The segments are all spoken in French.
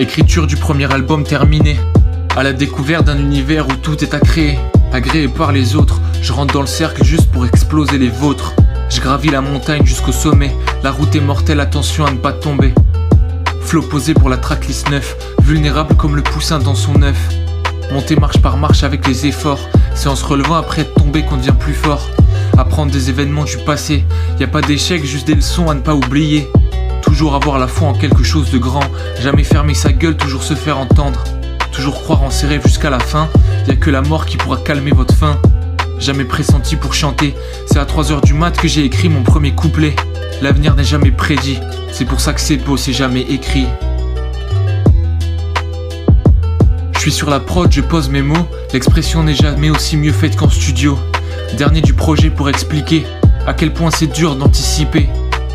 Écriture du premier album terminée. À la découverte d'un univers où tout est à créer. Agréé par les autres, je rentre dans le cercle juste pour exploser les vôtres. Je gravis la montagne jusqu'au sommet. La route est mortelle, attention à ne pas tomber. Flow posé pour la tracklist 9. Vulnérable comme le poussin dans son œuf. Monter marche par marche avec les efforts. C'est en se relevant après être tombé qu'on devient plus fort. Apprendre des événements du passé. Y a pas d'échec, juste des leçons à ne pas oublier. Toujours avoir la foi en quelque chose de grand. Jamais fermer sa gueule, toujours se faire entendre. Toujours croire en ses rêves jusqu'à la fin. Y a que la mort qui pourra calmer votre faim. Jamais pressenti pour chanter. C'est à 3h du mat que j'ai écrit mon premier couplet. L'avenir n'est jamais prédit. C'est pour ça que c'est beau, c'est jamais écrit. Je suis sur la prod, je pose mes mots. L'expression n'est jamais aussi mieux faite qu'en studio. Dernier du projet pour expliquer à quel point c'est dur d'anticiper.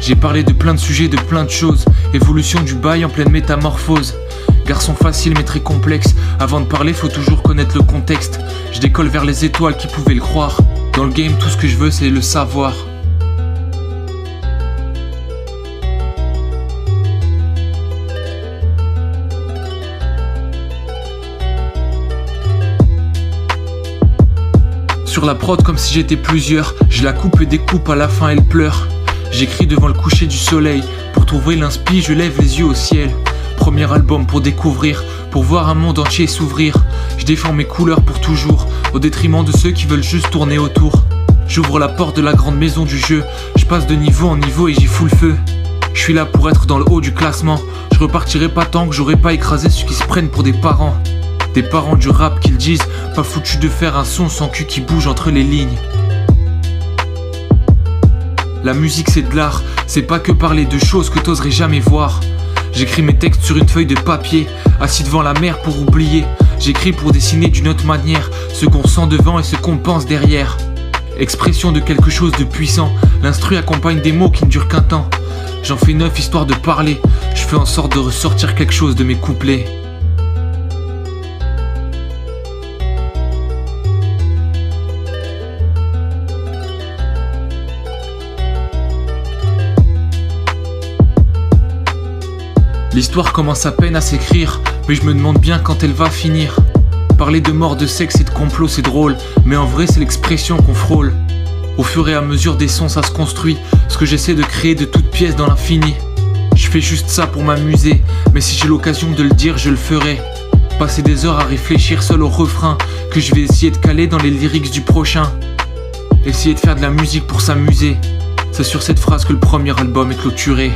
J'ai parlé de plein de sujets, de plein de choses. Évolution du bail en pleine métamorphose. Garçon facile mais très complexe. Avant de parler faut toujours connaître le contexte. Je décolle vers les étoiles, qui pouvaient le croire. Dans le game tout ce que je veux c'est le savoir. Sur la prod comme si j'étais plusieurs. Je la coupe et découpe, à la fin elle pleure. J'écris devant le coucher du soleil. Pour trouver l'inspi, je lève les yeux au ciel. Premier album pour découvrir, pour voir un monde entier s'ouvrir. Je défends mes couleurs pour toujours, au détriment de ceux qui veulent juste tourner autour. J'ouvre la porte de la grande maison du jeu. Je passe de niveau en niveau et j'y fous le feu. Je suis là pour être dans le haut du classement. Je repartirai pas tant que j'aurai pas écrasé ceux qui se prennent pour des parents. Des parents du rap qu'ils disent, pas foutu de faire un son sans cul qui bouge entre les lignes. La musique c'est de l'art, c'est pas que parler de choses que t'oserais jamais voir. J'écris mes textes sur une feuille de papier, assis devant la mer pour oublier. J'écris pour dessiner d'une autre manière, ce qu'on sent devant et ce qu'on pense derrière. Expression de quelque chose de puissant, l'instru accompagne des mots qui ne durent qu'un temps. J'en fais 9 histoire de parler, je fais en sorte de ressortir quelque chose de mes couplets. L'histoire commence à peine à s'écrire, mais je me demande bien quand elle va finir. Parler de mort, de sexe et de complot c'est drôle, mais en vrai c'est l'expression qu'on frôle. Au fur et à mesure des sons ça se construit, ce que j'essaie de créer de toutes pièces dans l'infini. Je fais juste ça pour m'amuser, mais si j'ai l'occasion de le dire je le ferai. Passer des heures à réfléchir seul au refrain, que je vais essayer de caler dans les lyrics du prochain. Essayer de faire de la musique pour s'amuser, c'est sur cette phrase que le premier album est clôturé.